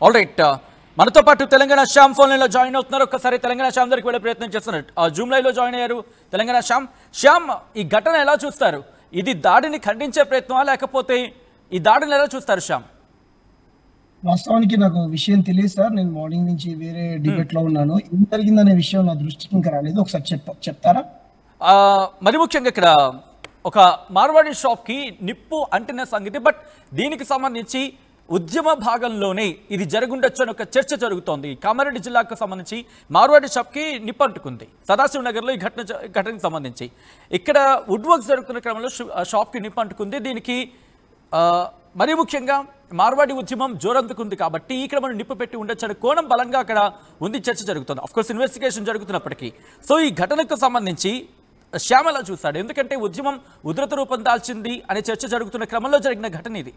All right, మనతో పాటు Telangana Shyam phone లైన్లో జాయిన్ అవుతున్నారు. ఒక్కసారి తెలంగాణ శ్యామ్ దగ్గరికి వెళ్ళే ప్రయత్నం చేస్తున్నారు. జూమ్ లైవ్లో జాయిన్ అయ్యారు తెలంగాణ శ్యామ్, ఈ ఘటన ఎలా చూస్తారు? ఇది దాడిని ఖండించే ప్రయత్నమా లేకపోతే ఈ దాడిని ఎలా చూస్తారు శ్యామ్? వాస్తవానికి నాకు విషయం తెలియదు సార్. నేను మార్నింగ్ నుంచి వేరే డిబేట్ లో ఉన్నాను. ఏం జరిగిందనే విషయం నా దృష్టికి ఇంకా రాలేదు. ఒకసారి చెప్తారా? మరి ముఖ్యంగా ఇక్కడ ఒక మార్వాడి షాప్కి నిప్పు అంటిన సంగతి, బట్ దీనికి సంబంధించి ఉద్యమ భాగంలోనే ఇది జరుగుండొచ్చు అని ఒక చర్చ జరుగుతోంది. కామారెడ్డి జిల్లాకు సంబంధించి మార్వాడి షాప్కి నిప్పు అంటుకుంది సదాశివ నగర్లో. ఈ ఘటనకు సంబంధించి ఇక్కడ వుడ్ వర్క్స్ జరుగుతున్న క్రమంలో షాప్కి నిప్పు అంటుకుంది. దీనికి మరీ ముఖ్యంగా మార్వాడి ఉద్యమం జోరందుకుంది కాబట్టి ఈ క్రమంలో నిప్పు పెట్టి ఉండొచ్చని కోణం బలంగా అక్కడ ఉంది, చర్చ జరుగుతుంది. Of course investigation జరుగుతున్నప్పటికీ. సో ఈ ఘటనకు సంబంధించి శ్యామ్ ఎలా చూస్తాడు? ఎందుకంటే ఉద్యమం ఉధృత రూపం దాల్చింది అనే చర్చ జరుగుతున్న క్రమంలో జరిగిన ఘటన ఇది.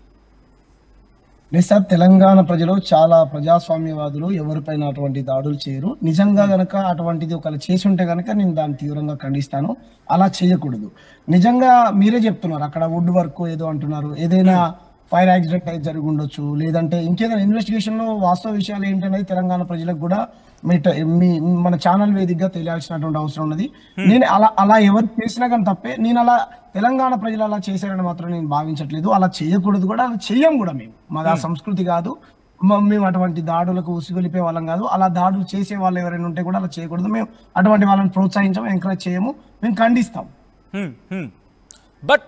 లేదు సార్, తెలంగాణ ప్రజలు చాలా ప్రజాస్వామ్యవాదులు, ఎవరిపైన అటువంటి దాడులు చేయరు. నిజంగా గనక అటువంటిది ఒకవేళ చేసి ఉంటే గనక నేను దాన్ని తీవ్రంగా ఖండిస్తాను. అలా చేయకూడదు. నిజంగా మీరే చెప్తున్నారు, అక్కడ వుడ్ వర్క్ ఏదో అంటున్నారు. ఏదైనా ఫైర్ యాక్సిడెంట్ అయితే జరిగి ఉండొచ్చు, లేదంటే ఇంకేదైనా ఇన్వెస్టిగేషన్ లో వాస్తవ విషయాలు ఏంటనేది తెలంగాణ ప్రజలకు కూడా మన ఛానల్ వేదికగా తెలియాల్సినటువంటి అవసరం ఉన్నది. నేను అలా ఎవరు చేసినా కానీ తప్పే. నేను అలా తెలంగాణ ప్రజలు అలా చేశారని మాత్రం నేను భావించట్లేదు. అలా చేయకూడదు కూడా, అలా చెయ్యం కూడా. మాది ఆ సంస్కృతి కాదు. మేము అటువంటి దాడులకు ఉసిగొలిపే వాళ్ళం కాదు. అలా దాడులు చేసే వాళ్ళు ఎవరైనా ఉంటే కూడా అలా చేయకూడదు. మేము అటువంటి వాళ్ళని ప్రోత్సహించాము, ఎంకరేజ్ చేయము, మేము ఖండిస్తాం. బట్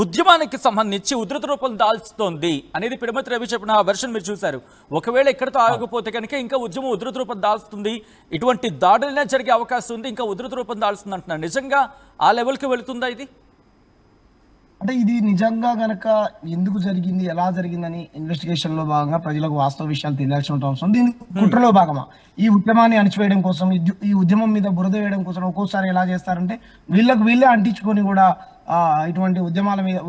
ఉద్యమానికి సంబంధించి ఉధృత రూపం దాల్చుతోంది అనేది పిడమతి రవి చెప్పిన వెర్షన్ మీరు చూశారు. ఒకవేళ ఎక్కడితో ఆగకపోతే కనుక ఇంకా ఉద్యమం ఉధృత రూపం దాల్చుతుంది, ఇటువంటి దాడులనే జరిగే అవకాశం ఉంది, ఇంకా ఉధృత రూపం దాల్స్తుంది అంటున్నారు. నిజంగా ఆ లెవెల్కి వెళుతుందా ఇది? అంటే ఇది నిజంగా గనక ఎందుకు జరిగింది, ఎలా జరిగిందని ఇన్వెస్టిగేషన్ లో భాగంగా ప్రజలకు వాస్తవ విషయాలు తెలియాల్సిన అవసరం. దీని కుట్రలో భాగమా? ఈ ఉద్యమాన్ని అణిచివేయడం కోసం, ఈ ఉద్యమం మీద బురద వేయడం కోసం ఒక్కోసారి ఎలా చేస్తారంటే వీళ్ళే అంటించుకొని కూడా ఇటువంటి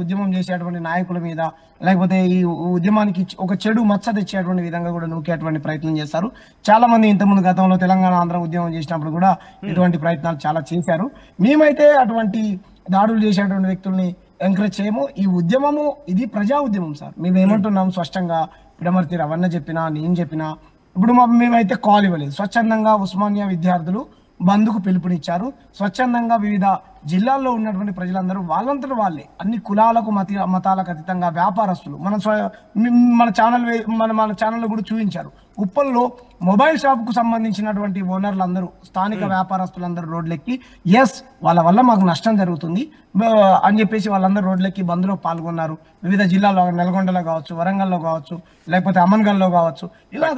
ఉద్యమం చేసేటువంటి నాయకుల మీద, లేకపోతే ఈ ఉద్యమానికి ఒక చెడు మచ్చ తెచ్చేటువంటి విధంగా కూడా నూకేటువంటి ప్రయత్నం చేస్తారు. చాలా మంది ఇంతకుముందు గతంలో తెలంగాణ ఆంధ్ర ఉద్యమం చేసినప్పుడు కూడా ఇటువంటి ప్రయత్నాలు చాలా చేశారు. మేమైతే అటువంటి దాడులు చేసేటువంటి వ్యక్తుల్ని ఎంకరేజ్ చేయము. ఈ ఉద్యమము ఇది ప్రజా ఉద్యమం సార్. మేము ఏమంటున్నాం స్పష్టంగా, పిడమర్తి రవణ చెప్పినా, నేను చెప్పినా, ఇప్పుడు మేమైతే కాల్ ఇవ్వలేదు. స్వచ్ఛందంగా ఉస్మానియా విద్యార్థులు బంద్కు పిలుపునిచ్చారు. స్వచ్ఛందంగా వివిధ జిల్లాల్లో ఉన్నటువంటి ప్రజలందరూ వాళ్ళంతట వాళ్ళే, అన్ని కులాలకు మతాలకు అతీతంగా వ్యాపారస్తులు మన ఛానల్లో కూడా చూపించారు. ఉప్పల్లో మొబైల్ షాప్ కు సంబంధించినటువంటి ఓనర్లు అందరూ, స్థానిక వ్యాపారస్తులందరూ రోడ్లెక్కి ఎస్ వాళ్ళ వల్ల మాకు నష్టం జరుగుతుంది అని చెప్పేసి వాళ్ళందరూ రోడ్లెక్కి బంద్లో పాల్గొన్నారు. వివిధ జిల్లాల్లో, నల్గొండలో కావచ్చు, వరంగల్లో కావచ్చు, లేకపోతే అమన్గల్లో కావచ్చు. ఇలా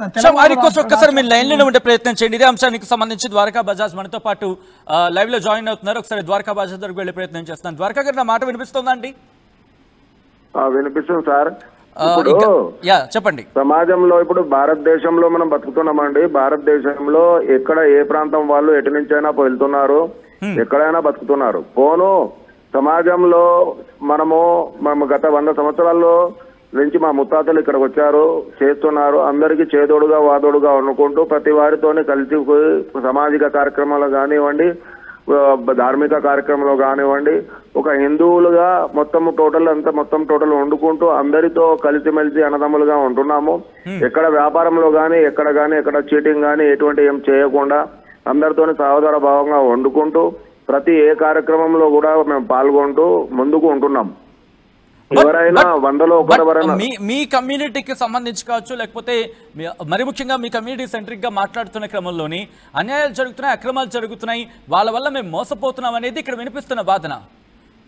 ఒక్కసారి మీరు లైన్ లో ఉండే ప్రయత్నం చేయండి. ఇదే అంశానికి సంబంధించి ద్వారకా బజాజ్ మనతో పాటు లైవ్ లో జాయిన్ అవుతున్నారు. ఒకసారి ద్వారకా బజాజ్ దగ్గరకు వెళ్ళే ప్రయత్నం చేస్తున్నాను. ద్వారకా గారు, నా మాట వినిపిస్తుందా అండి? వినిపిస్తుంది సార్. చెప్పండి. సమాజంలో ఇప్పుడు భారతదేశంలో మనం బతుకుతున్నామండి. భారతదేశంలో ఎక్కడ ఏ ప్రాంతం వాళ్ళు ఎటు నుంచైనా వెళ్తున్నారు, ఎక్కడైనా బతుకుతున్నారు. పోను సమాజంలో మనము గత 100 సంవత్సరాల్లో నుంచి మా ముత్తాతలు ఇక్కడికి వచ్చారు, చేస్తున్నారు. అందరికీ చేదోడుగా వాదోడుగా అనుకుంటూ ప్రతి వారితోనే కలిసి సామాజిక కార్యక్రమాలు కానివ్వండి, ధార్మిక కార్యక్రమంలో కానివ్వండి, ఒక హిందువులుగా మొత్తం టోటల్ వండుకుంటూ అందరితో కలిసిమెలిసి అన్నదమ్ములుగా ఉంటున్నాము. ఎక్కడ వ్యాపారంలో కానీ ఎక్కడ చీటింగ్ కానీ ఎటువంటి ఏం చేయకుండా అందరితోని సహోదర భావంగా వండుకుంటూ ప్రతి ఏ కార్యక్రమంలో కూడా మేము పాల్గొంటూ ముందుకు ఉంటున్నాం. ఎవరైనా 100లో ఒకరెవరైనా మీ కమ్యూనిటీకి సంబంధించి కావచ్చు, లేకపోతే మరి ముఖ్యంగా మీ కమ్యూనిటీ సెంట్రిక్ గా మాట్లాడుతున్న క్రమంలోని అన్యాయాలు జరుగుతున్నాయి, అక్రమాలు జరుగుతున్నాయి, వాళ్ళ వల్ల మేము మోసపోతున్నాం అనేది ఇక్కడ వినిపిస్తున్న వాదన.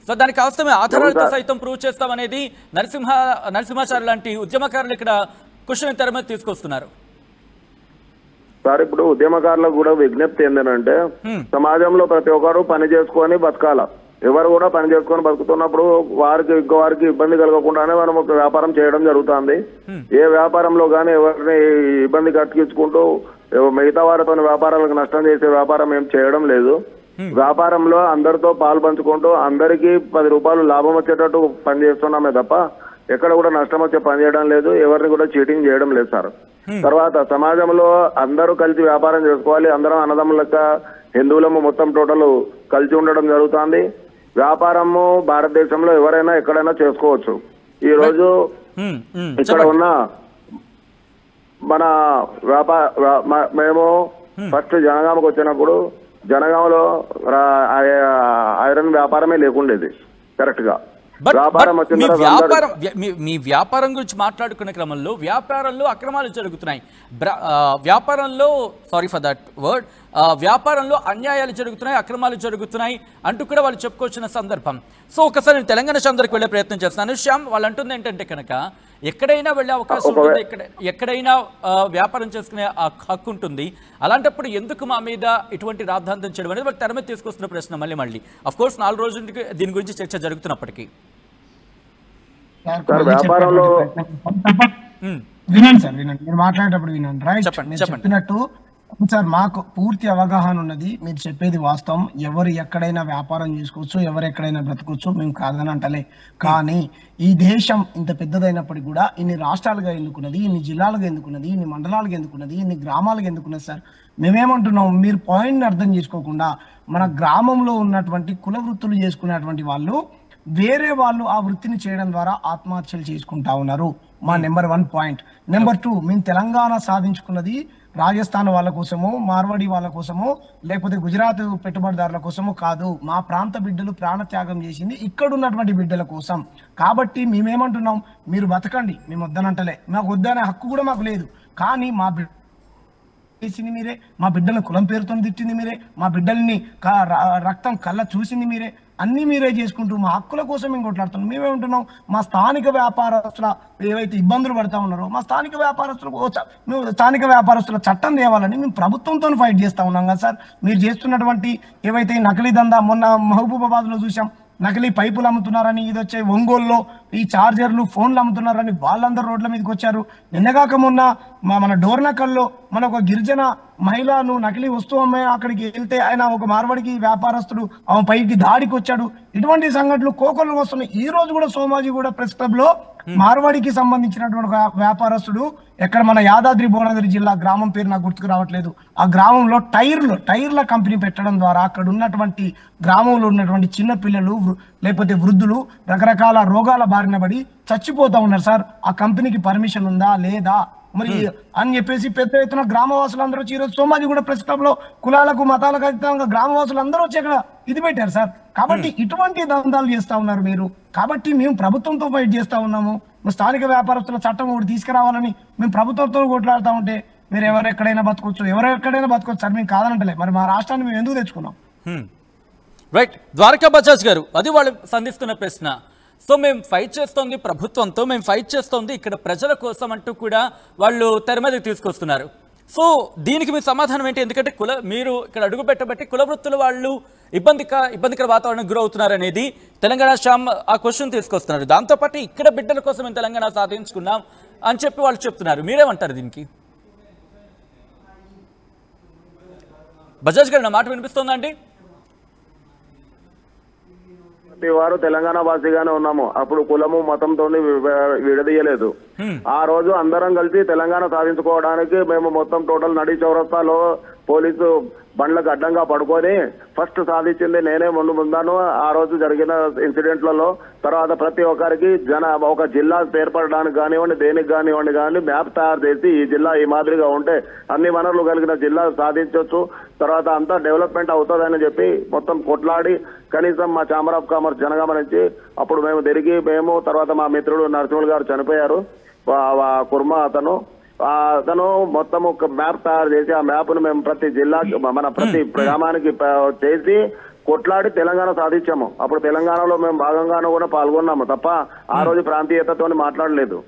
సో దానికి అవసరమే ఆధారాలతో సైతం ప్రూవ్ చేస్తామనేది నరసింహాచారి లాంటి ఉద్యమకారులు ఇక్కడ క్వశ్చన్ తెర మీద తీసుకొస్తున్నారు. సార్, ఇప్పుడు ఉద్యమకారులకు కూడా విజ్ఞప్తి ఏంటంటే సమాజంలో ప్రతి ఒక్కరు పని చేసుకొని బతకాల. ఎవరు కూడా పని చేసుకొని బతుకుతున్నప్పుడు వారికి ఇబ్బంది కలగకుండానే మనం ఒక వ్యాపారం చేయడం జరుగుతుంది. ఏ వ్యాపారంలో కానీ ఎవరిని ఇబ్బంది కట్టించుకుంటూ మిగతా వారితో వ్యాపారాలకు నష్టం చేసే వ్యాపారం ఏం చేయడం లేదు. వ్యాపారంలో అందరితో పాలు పంచుకుంటూ అందరికీ 10 రూపాయలు లాభం వచ్చేటట్టు పని చేస్తున్నామే తప్ప ఎక్కడ కూడా నష్టం వచ్చే పని చేయడం లేదు. ఎవరిని కూడా చీటింగ్ చేయడం లేదు సార్. తర్వాత సమాజంలో అందరూ కలిసి వ్యాపారం చేసుకోవాలి. అందరం అన్నదమ్ముల లెక్క హిందువులము మొత్తం టోటల్ కలిసి ఉండడం జరుగుతుంది. వ్యాపారము భారతదేశంలో ఎవరైనా ఎక్కడైనా చేసుకోవచ్చు. ఈ రోజు ఇక్కడ ఉన్న మన మేము ఫస్ట్ జనగామకు వచ్చినప్పుడు జనగామలో ఐరన్ వ్యాపారమే లేకుండేది కరెక్ట్ గా. వ్యాపారం మీ వ్యాపారం గురించి మాట్లాడుకునే క్రమంలో వ్యాపారంలో అక్రమాలు జరుగుతున్నాయి, వ్యాపారంలో సారీ ఫర్ దట్ వర్డ్ వ్యాపారంలో అన్యాయాలు జరుగుతున్నాయి, అక్రమాలు జరుగుతున్నాయి అంటూ కూడా వాళ్ళు చెప్పుకొచ్చిన సందర్భం. సో ఒకసారి నేను తెలంగాణ చంద్రకు వెళ్ళే ప్రయత్నం చేస్తాను. శ్యామ్, వాళ్ళు అంటుంది ఏంటంటే కనుక ఎక్కడైనా వెళ్ళే అవకాశం ఉంటుంది, ఎక్కడైనా వ్యాపారం చేసుకునే హక్కు ఉంటుంది, అలాంటప్పుడు ఎందుకు మా మీద ఇటువంటి రాద్ధాంతం చేయడం అనేది వాళ్ళు తెర మీద తీసుకొస్తున్న ప్రశ్న. మళ్ళీ అఫ్ కోర్స్ 4 రోజులకి దీని గురించి చర్చ జరుగుతున్నప్పటికీ వ్యాపారంలో వినండి సార్, వినండి, మీరు మాట్లాడేటప్పుడు వినండి. రైట్, మీరు చెప్పినట్టు సార్ మాకు పూర్తి అవగాహన ఉన్నది, మీరు చెప్పేది వాస్తవం. ఎవరు ఎక్కడైనా వ్యాపారం చేసుకోవచ్చు, ఎవరు ఎక్కడైనా బ్రతకొచ్చు, మేము కాదని అంటలే. కానీ ఈ దేశం ఇంత పెద్దదైనప్పటికీ కూడా ఇన్ని రాష్ట్రాలుగా ఎందుకున్నది, ఇన్ని జిల్లాలుగా ఎందుకున్నది, ఇన్ని మండలాలుగా ఎందుకున్నది, ఇన్ని గ్రామాలుగా ఎందుకున్నది సార్? మేమేమంటున్నాం, మీరు పాయింట్ని అర్థం చేసుకోకుండా మన గ్రామంలో ఉన్నటువంటి కుల వృత్తులు చేసుకునేటువంటి వాళ్ళు వేరే వాళ్ళు ఆ వృత్తిని చేయడం ద్వారా ఆత్మహత్యలు చేసుకుంటా ఉన్నారు. మా నెంబర్ 1 పాయింట్. నెంబర్ 2, మేము తెలంగాణ సాధించుకున్నది రాజస్థాన్ వాళ్ళ కోసమో, మార్వాడి వాళ్ళ కోసమో, లేకపోతే గుజరాత్ పెట్టుబడిదారుల కోసమో కాదు. మా ప్రాంత బిడ్డలు ప్రాణత్యాగం చేసింది ఇక్కడ ఉన్నటువంటి బిడ్డల కోసం. కాబట్టి మేమేమంటున్నాం, మీరు బతకండి, మేము వద్దనంటలే, మాకు వద్దనే హక్కు కూడా మాకు లేదు. కానీ మా చేసింది మీరే, మా బిడ్డల కులం పేరుతో తిట్టింది మీరే, మా బిడ్డల్ని రక్తం కళ్ళ చూసింది మీరే, అన్ని మీరే చేసుకుంటూ మా హక్కుల కోసం మేము కొట్లాడుతున్నాం. మేమేమంటున్నాం, మా స్థానిక వ్యాపారస్తుల ఏవైతే ఇబ్బందులు పడతా ఉన్నారో మా స్థానిక వ్యాపారస్తుల చట్టం తేవాలని మేము ప్రభుత్వంతో ఫైట్ చేస్తా ఉన్నాం కదా సార్. మీరు చేస్తున్నటువంటి ఏవైతే నకిలీ దందా, మొన్న మహబూబాబాద్ లో చూసాం, నకిలీ పైపులు అమ్ముతున్నారని, ఇది వచ్చే ఒంగోలులో ఈ చార్జర్లు ఫోన్లు అమ్ముతున్నారని వాళ్ళందరూ రోడ్ల మీదకి వచ్చారు. నిన్నగాక మొన్న మన డోర్నకల్లో మన ఒక గిరిజన మహిళను నకిలీ వస్తువు అమ్మాయి అక్కడికి వెళ్తే ఆయన ఒక మార్వాడికి వ్యాపారస్తుడు ఆమె పైకి దాడికి వచ్చాడు. ఇటువంటి సంఘటనలు కోకొల్లు వస్తున్నాయి. ఈ రోజు కూడా సోమాజిగూడ ప్రెస్ క్లబ్ లో మార్వాడికి సంబంధించినటువంటి ఒక వ్యాపారస్తుడు, ఎక్కడ మన యాదాద్రి భువనగిరి జిల్లా గ్రామం పేరు నాకు గుర్తుకు రావట్లేదు, ఆ గ్రామంలో టైర్ల కంపెనీ పెట్టడం ద్వారా అక్కడ ఉన్నటువంటి గ్రామంలో ఉన్నటువంటి చిన్న పిల్లలు లేకపోతే వృద్ధులు రకరకాల రోగాల బారిన పడి చచ్చిపోతా ఉన్నారు సార్. ఆ కంపెనీకి పర్మిషన్ ఉందా లేదా మరి అని చెప్పేసి పెద్ద ఎత్తున గ్రామవాసులు అందరూ వచ్చి ఈరోజు సోమాజిగూడ ప్రెస్ క్లబ్ లో కులాలకు మతాలకు అతీతంగా గ్రామవాసులు అందరూ వచ్చి అక్కడ ఇది పెట్టారు సార్. కాబట్టి ఇటువంటి దందాలు చేస్తా ఉన్నారు మీరు. కాబట్టి మేము ప్రభుత్వంతో ఫైట్ చేస్తా ఉన్నాము. స్థానిక వ్యాపారస్తుల చట్టం ఒకటి తీసుకురావాలని మేము ప్రభుత్వంతో కొట్లాడుతూ ఉంటే మీరు ఎవరెక్కడైనా బతకొచ్చు సార్, మేము కాదనంటలే. మరి మా రాష్ట్రాన్ని మేము ఎందుకు తెచ్చుకున్నాం? రైట్, ద్వారకా బజాజ్ గారు, అది వాళ్ళు సంధిస్తున్న ప్రశ్న. సో మేము ఫైట్ చేస్తోంది ప్రభుత్వంతో, మేము ఫైట్ చేస్తోంది ఇక్కడ ప్రజల కోసం అంటూ కూడా వాళ్ళు తెర మీదకి తీసుకొస్తున్నారు. సో దీనికి మీ సమాధానం ఏంటి? ఎందుకంటే మీరు ఇక్కడ అడుగు పెట్టబట్టి కుల వృత్తుల వాళ్ళు ఇబ్బందికర వాతావరణం గురవుతున్నారు అనేది తెలంగాణ శ్యామ్ ఆ క్వశ్చన్ తీసుకొస్తున్నారు. దాంతోపాటు ఇక్కడ బిడ్డల కోసం మేము తెలంగాణ సాధించుకున్నాం అని చెప్పి వాళ్ళు చెప్తున్నారు. మీరేమంటారు దీనికి? బజాజ్ గారు, నా మాట వినిపిస్తోందండి? వారు తెలంగాణ వాసిగానే ఉన్నాము. అప్పుడు కులము మతంతో విడదీయలేదు. ఆ రోజు అందరం కలిసి తెలంగాణ సాధించుకోవడానికి మేము మొత్తం టోటల్ నడి చౌరస్తాలో పోలీసు బండ్లకు అడ్డంగా పడుకొని ఫస్ట్ సాధించింది నేనే ముందాను. ఆ రోజు జరిగిన ఇన్సిడెంట్లలో తర్వాత ప్రతి ఒక్కరికి ఒక జిల్లా ఏర్పడడానికి కానివ్వండి, దేనికి కానివ్వండి కానీ మ్యాప్ తయారు చేసి ఈ జిల్లా ఈ మాదిరిగా ఉంటే అన్ని వనరులు కలిగిన జిల్లా సాధించవచ్చు, తర్వాత అంతా డెవలప్మెంట్ అవుతుందని చెప్పి మొత్తం కొట్లాడి కనీసం మా ఛాంబర్ ఆఫ్ కామర్స్ జనగామ నుంచి అప్పుడు మేము తర్వాత మా మిత్రుడు నరసింహులు గారు చనిపోయారు, కుర్మా అతను మొత్తం ఒక మ్యాప్ తయారు చేసి ఆ మ్యాప్ ను మేము ప్రతి జిల్లాకి ప్రతి గ్రామానికి చేసి కొట్లాడి తెలంగాణ సాధించాము. అప్పుడు తెలంగాణలో మేము భాగంగానూ కూడా పాల్గొన్నాము తప్ప ఆ రోజు ప్రాంతీయతతో మాట్లాడలేదు.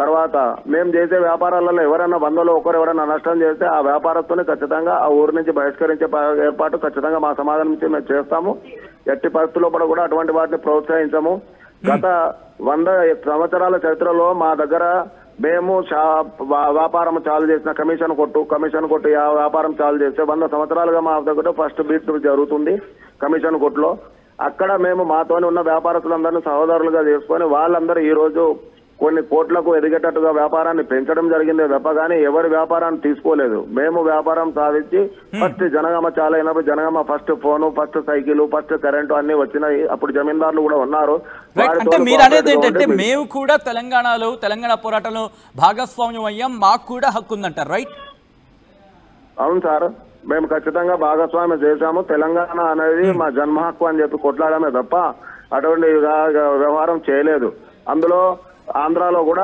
తర్వాత మేము చేసే వ్యాపారాలలో ఎవరైనా 100లో ఒకరు ఎవరైనా నష్టం చేస్తే ఆ వ్యాపారస్తుని ఖచ్చితంగా ఆ ఊరు నుంచి బహిష్కరించే ఏర్పాటు ఖచ్చితంగా మా సమాజం నుంచి మేము చేస్తాము. ఎట్టి పరిస్థితుల్లో కూడా అటువంటి వాటిని ప్రోత్సహించము. గత 100 సంవత్సరాల చరిత్రలో మా దగ్గర మేము వ్యాపారం చాలు చేసిన కమిషన్ కొట్టు వ్యాపారం చాలు చేస్తే 100 సంవత్సరాలుగా మా దగ్గర ఫస్ట్ బీట్ జరుగుతుంది కమిషన్ కొట్టులో. అక్కడ మేము మాతోనే ఉన్న వ్యాపారస్తులందరినీ సహోదరులుగా చేసుకొని వాళ్ళందరూ ఈ రోజు కొన్ని కోట్లకు ఎదిగేటట్టుగా వ్యాపారాన్ని పెంచడం జరిగిందే తప్ప కానీ ఎవరి వ్యాపారాన్ని తీసుకోలేదు. మేము వ్యాపారం సాధించి ఫస్ట్ జనగామ చాలా అయినప్పుడు Janagama first phone, first cycle, first current అన్ని వచ్చినాయి. అప్పుడు జమీందారులు కూడా ఉన్నారు. అంటే మీరు అనేది ఏంటంటే మేము కూడా తెలంగాణ పోరాటంలో భాగస్వామ్యం అయ్యాం, మాకు కూడా హక్కు ఉందంటారు, రైట్? అవును సార్, మేము ఖచ్చితంగా భాగస్వామ్యం చేశాము. తెలంగాణ అనేది మా జన్మ హక్కు అని చెప్పి కొట్లాడమే తప్ప అటువంటి వ్యవహారం చేయలేదు. అందులో ఆంధ్రాలో కూడా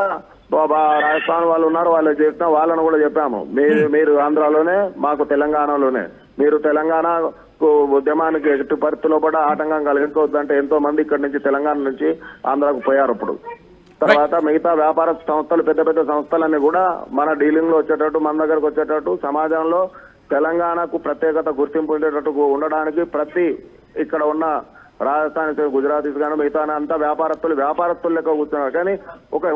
రాజస్థాన్ వాళ్ళు ఉన్నారు, వాళ్ళు చేసిన వాళ్ళను కూడా చెప్పాము, మీరు ఆంధ్రాలోనే మాకు తెలంగాణలోనే, మీరు తెలంగాణ ఉద్యమానికి ఎట్టి పరిస్థితుల్లో కూడా ఆటంకం కలిగించవద్దంటే ఎంతో మంది ఇక్కడ నుంచి తెలంగాణ నుంచి ఆంధ్రాకు పోయారు. అప్పుడు తర్వాత మిగతా వ్యాపార సంస్థలు, పెద్ద పెద్ద సంస్థలన్నీ కూడా మన డీలింగ్ లో వచ్చేటట్టు, మన దగ్గరకు వచ్చేటట్టు, సమాజంలో తెలంగాణకు ప్రత్యేకత గుర్తింపు ఉండేటట్టు ఉండడానికి ప్రతి ఇక్కడ ఉన్న రాజస్థాన్, గుజరాతీస్ గాను మిగతా అంతా వ్యాపారస్తులు లెక్క కూర్చున్నారు. కానీ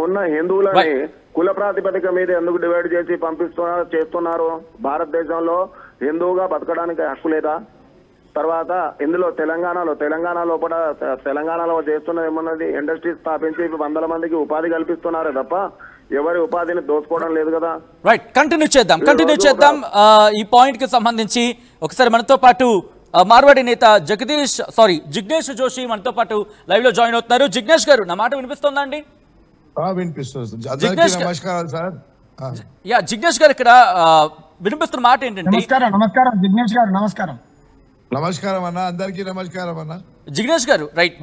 ఉన్న హిందువులని కుల ప్రాతిపదిక మీద ఎందుకు డివైడ్ చేసి చేస్తున్నారు? భారతదేశంలో హిందువుగా బతకడానికి హక్కు లేదా? తర్వాత ఇందులో తెలంగాణలో కూడా తెలంగాణలో చేస్తున్నది ఏమన్నది, ఇండస్ట్రీస్ స్థాపించి 100 మందికి ఉపాధి కల్పిస్తున్నారే తప్ప ఎవరి ఉపాధిని దోచుకోవడం లేదు కదా. రైట్, కంటిన్యూ చేద్దాం. ఈ పాయింట్ కి సంబంధించి ఒకసారి మనతో పాటు మార్వాడి నేత జిగ్నేష్ జోషి మనతో పాటు లైవ్ లో జాయిన్ అవుతున్నారు. జిగ్నేష్ గారు, నా మాట వినిపిస్తుందా అండి? జిగ్నేష్ గారు, ఇక్కడ వినిపిస్తున్న మాట ఏంటంటే, నమస్కారం జిగ్నేష్ గారు. నమస్కారం అన్న, అందరికీ నమస్కారం అన్న. జిగ్నేష్ గారు, రైట్,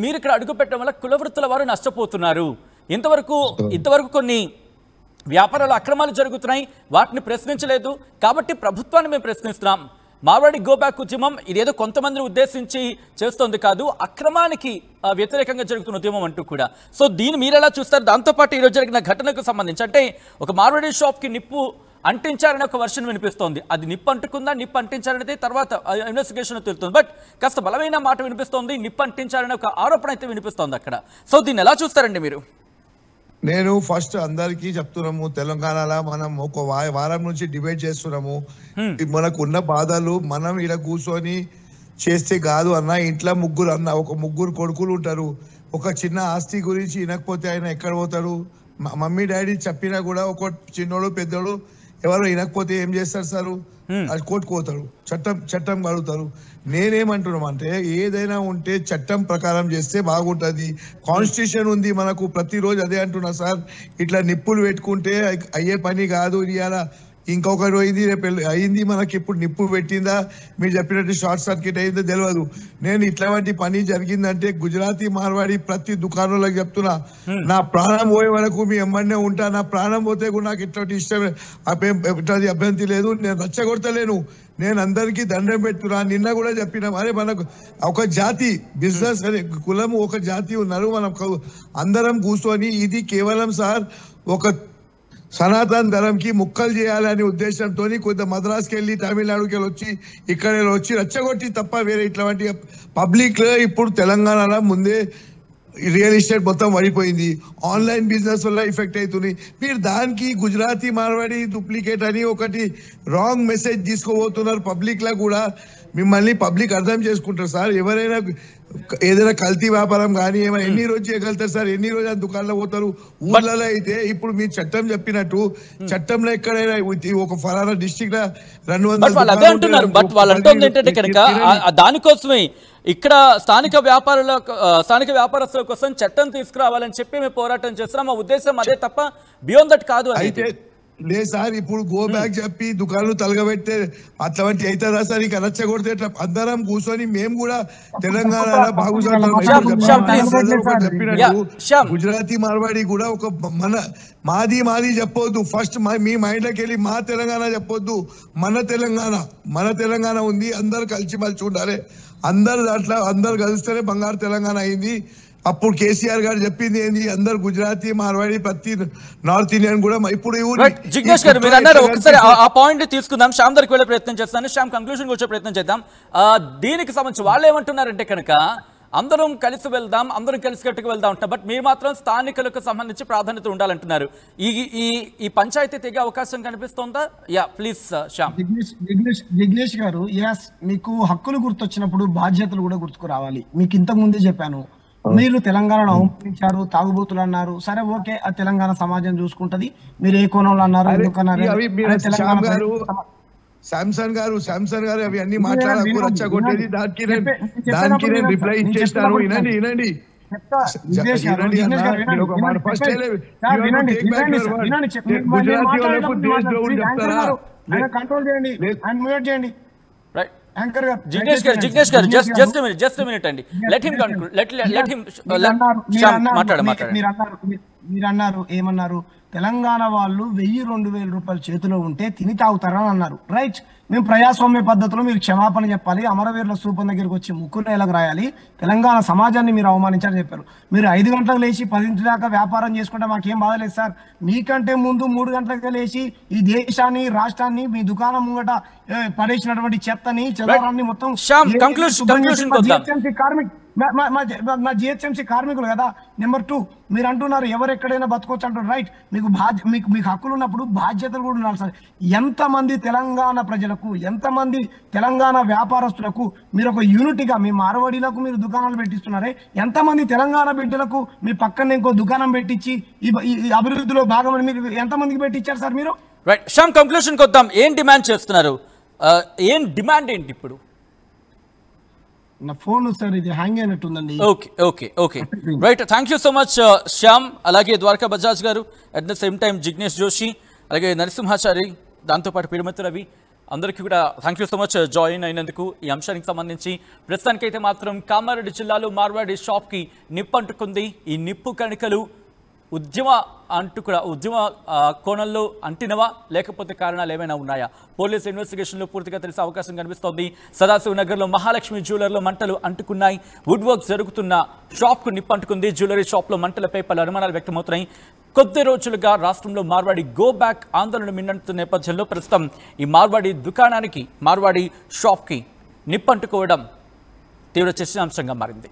మీరు ఇక్కడ అడుగు పెట్టడం వల్ల కుల వృత్తుల వారు నష్టపోతున్నారు. ఇంతవరకు కొన్ని వ్యాపారాలు అక్రమాలు జరుగుతున్నాయి, వాటిని ప్రశ్నించలేదు కాబట్టి ప్రభుత్వాన్ని మేము ప్రశ్నిస్తున్నాం. మార్వాడి గో బ్యాక్ ఉద్యమం ఇదేదో కొంతమందిని ఉద్దేశించి చేస్తోంది కాదు, అక్రమానికి వ్యతిరేకంగా జరుగుతున్న ఉద్యమం అంటూ కూడా. సో దీన్ని మీరు ఎలా చూస్తారు? దాంతోపాటు ఈరోజు జరిగిన ఘటనకు సంబంధించి, అంటే ఒక మార్వాడి షాప్కి నిప్పు అంటించారనే ఒక వర్షన్ వినిపిస్తోంది. అది నిప్పు అంటుకుందా, నిప్పు అంటించారనేది తర్వాత ఇన్వెస్టిగేషన్ తెలుస్తుంది. బట్ కాస్త బలమైన మాట వినిపిస్తోంది, నిప్పు అంటించారనే ఒక ఆరోపణ అయితే వినిపిస్తోంది అక్కడ. సో దీన్ని ఎలా చూస్తారండి మీరు? నేను ఫస్ట్ అందరికీ చెప్తున్నాము, తెలంగాణలో మనం ఒక వారం నుంచి డిబేట్ చేస్తున్నాము. మనకు ఉన్న బాధలు మనం ఇలా కూర్చొని చేస్తే కాదు అన్న. ఇంట్లో ముగ్గురు కొడుకులు ఉంటారు. ఒక చిన్న ఆస్తి గురించి వినకపోతే ఆయన ఎక్కడ పోతాడు? మమ్మీ డాడీ చెప్పినా కూడా ఒక చిన్నోడు పెద్దోడు ఎవరు వినకపోతే ఏం చేస్తారు సార్? అది కోర్టుకుపోతారు, చట్టం కడుగుతారు. నేనేమంటున్నామంటే, ఏదైనా ఉంటే చట్టం ప్రకారం చేస్తే బాగుంటది. కాన్స్టిట్యూషన్ ఉంది మనకు, ప్రతిరోజు అదే అంటున్నా సార్. ఇట్లా నిప్పులు పెట్టుకుంటే అయ్యే పని కాదు. ఇవాళ ఇంకొకరు అయింది, రేపు అయింది, మనకి ఇప్పుడు నిప్పు పెట్టిందా, మీరు చెప్పినట్టు షార్ట్ సర్క్యూట్ అయిందో తెలియదు. నేను ఇట్లాంటి పని జరిగిందంటే గుజరాతీ మార్వాడి ప్రతి దుకాణంలోకి చెప్తున్నా, నా ప్రాణం పోయే వరకు మీ ఎమ్మడినే ఉంటా. నా ప్రాణం పోతే కూడా నాకు ఇట్లాంటి ఇష్టం, ఇట్లాంటి అభ్యంతి లేదు. నేను రచ్చగొడతలేను, నేను అందరికీ దండం పెట్టున్నా. నిన్న కూడా చెప్పినా, అరే మనకు ఒక జాతి బిజినెస్ అనే కులము, ఒక జాతి ఉన్నారు, మనం అందరం కూర్చొని ఇది కేవలం సార్ ఒక సనాతన ధర్మంకి ముక్కలు చేయాలనే ఉద్దేశంతో కొంత మద్రాసుకి వెళ్ళి, తమిళనాడుకి వెళ్ళి వచ్చి, ఇక్కడ వచ్చి రచ్చగొట్టి తప్ప వేరే ఇట్లాంటి పబ్లిక్ లో ఇప్పుడు తెలంగాణలో ముందే రియల్ ఎస్టేట్ మొత్తం పడిపోయింది. ఆన్లైన్ బిజినెస్ వల్ల ఎఫెక్ట్ అవుతుంది. మీరు దానికి గుజరాతీ మార్వాడి డూప్లికేట్ అని ఒకటి రాంగ్ మెసేజ్ తీసుకోబోతున్నారు పబ్లిక్ లో కూడా. మిమ్మల్ని పబ్లిక్ అర్థం చేసుకుంటారు సార్. ఎవరైనా ఏదైనా కల్తీ వ్యాపారం కానీ ఏమైనా ఎన్ని రోజు చేయగలుగుతారు సార్? ఎన్ని రోజు ఆ దుకాణంలో పోతారు? ఊర్లలో అయితే ఇప్పుడు మీరు చట్టం చెప్పినట్టు చట్టంలో ఎక్కడైనా ఒక ఫలానా డిస్ట్రిక్ట్ 200 అదే అంటున్నారు. బట్ వాళ్ళు అంటుంది ఏంటంటే కనుక దానికోసమే ఇక్కడ స్థానిక వ్యాపారస్తుల కోసం చట్టం తీసుకురావాలని చెప్పి మేము పోరాటం చేస్తున్నాం. మా ఉద్దేశం అదే తప్ప బియాండ్ దట్ కాదు. అయితే లేదు సార్, ఇప్పుడు గో బ్యాక్ చెప్పి దుకాణాలు తలగబెడితే అట్లాంటి అవుతుందా సార్? ఇక రచ్చగొడితే ఎట్లా? అందరం కూర్చొని మేము కూడా తెలంగాణలో గుజరాతీ మార్వాడి కూడా ఒక మాది చెప్పొద్దు. ఫస్ట్ మీ మైండ్లోకి వెళ్ళి మా తెలంగాణ చెప్పొద్దు. మన తెలంగాణ ఉంది, అందరు కలిసి మలిచి ఉండాలి. అందరు దాంట్లో అందరు కలిస్తేనే బంగారు తెలంగాణ అయింది. అప్పుడు కేసీఆర్ గారు చెప్పింది ఏంది? అందరు గుజరాతీ మార్వాడి ప్రతి నార్త్ ఇండియన్ కూడా ఇప్పుడు జిగ్నేష్ గారు మీరు అన్నారు. ఒకసారి ఆ పాయింట్ తీసుకుందాం. శ్యామ్ దగ్గరికి వెళ్ళే ప్రయత్నం చేస్తాను. శ్యామ్ కంక్లూషన్ వచ్చే ప్రయత్నం చేద్దాం. దీనికి సంబంధించి వాళ్ళు ఏమంటున్నారంటే కనుక అందరం కలిసి వెళ్దాం, అందరం కలిసికట్టుకు వెళ్దాం అంటాం. బట్ మీరు మాత్రం స్థానికులకు సంబంధించి ప్రాధాన్యత ఉండాలంటున్నారు. ఈ పంచాయతీ తెగే అవకాశం కనిపిస్తోందా? Yeah please Shyam. జిగ్నేష్ గారు, మీకు హక్కులు గుర్తొచ్చినప్పుడు బాధ్యతలు కూడా గుర్తుకు రావాలి. మీకు ఇంతకు ముందే చెప్పాను, మీరు తెలంగాణను అవమానించారు, తాగుబోతులు అన్నారు. సరే ఓకే, ఆ తెలంగాణ సమాజం చూసుకుంటది. మీరు ఏ కోణంలో అన్నారు, ఎందుకన్నారు? శాంసన్ గారు అవి అన్ని మాట్లాడకు, రచ్చగొట్టేది దానికి నేను రిప్లై ఇచ్చేస్తాను. వినండి కంట్రోల్ చేయండి, మ్యూట్ చేయండి. జిగ్నేష్ గారు just a minute అండి. Let him conclude. Let him మీరు అన్నారు ఏమన్నారు? తెలంగాణ వాళ్ళు 1000-2000 రూపాయలు చేతిలో ఉంటే తిని తాగుతారని అన్నారు. రైట్, మేము ప్రజాస్వామ్య పద్ధతిలో మీరు క్షమాపణ చెప్పాలి, అమరవీరుల స్థూపం దగ్గరికి వచ్చి ముక్కులు నేలకు రాయాలి, తెలంగాణ సమాజాన్ని మీరు అవమానించారని చెప్పారు. మీరు 5 గంటలకు లేచి 10 దాకా వ్యాపారం చేసుకుంటే మాకేం బాధలేదు సార్. మీకంటే ముందు 3 గంటలకు లేచి ఈ దేశాన్ని, రాష్ట్రాన్ని, మీ దుకాణం ముంగట పడేసినటువంటి చెత్తని, చెదారాన్ని మొత్తం మా జిహెచ్ఎంసీ కార్మికులు కదా. నెంబర్ 2, మీరు అంటున్నారు ఎవరు ఎక్కడైనా బతకొచ్చు అంటారు. రైట్, మీకు హక్కులు ఉన్నప్పుడు బాధ్యతలు కూడా ఉండాలి సార్. ఎంతమంది తెలంగాణ ప్రజలకు, ఎంతమంది తెలంగాణ వ్యాపారస్తులకు మీరు ఒక యూనిటీగా, మీ మార్వాడీలకు మీరు దుకాణాలు పెట్టిస్తున్నారే, ఎంతమంది తెలంగాణ బిడ్డలకు మీ పక్కన ఇంకో దుకాణం పెట్టించి ఈ అభివృద్ధిలో భాగమని మీరు ఎంతమందికి పెట్టించారు సార్ మీరు? రైట్, శ్యామ్ కంక్లూషన్ కొద్దాం. ఏం డిమాండ్ చేస్తున్నారు? ఏం డిమాండ్ ఏంటి ఇప్పుడు? నా ఫోన్ సార్ ఇది హ్యాంగ్ అయినట్టుందండి. Okay right, thank you so much Shyam, అలాగే ద్వారకా బజాజ్ గారు, at the same time Jignesh Joshi, అలాగే నరసింహాచారి, దాంతోపాటు పిడిమతి రవి, అందరికీ కూడా thank you so much join అయినందుకు. ఈ అంశానికి సంబంధించి ప్రస్తుతానికైతే మాత్రం కామారెడ్డి జిల్లాలో మార్వాడి షాప్కి నిప్పు అంటుకుంది. ఈ నిప్పు కణికలు ఉద్యమ కోణంలో అంటినవా, లేకపోతే కారణాలు ఏమైనా ఉన్నాయా? పోలీస్ ఇన్వెస్టిగేషన్లో పూర్తిగా తెలిసే అవకాశం కనిపిస్తోంది. సదాశివ నగర్లో మహాలక్ష్మి జ్యువెలర్లో మంటలు అంటుకున్నాయి. వుడ్ వర్క్ జరుగుతున్న షాప్కు నిప్పు అంటుకుంది. జ్యువెలరీ షాప్లో మంటలపై పలు అనుమానాలు వ్యక్తమవుతున్నాయి. కొద్ది రోజులుగా రాష్ట్రంలో మార్వాడి గో బ్యాక్ ఆందోళన మిన్నంటున్న నేపథ్యంలో ప్రస్తుతం ఈ మార్వాడి దుకాణానికి, మార్వాడి షాప్కి నిప్పు అంటుకోవడం తీవ్ర చర్చనాంశంగా మారింది.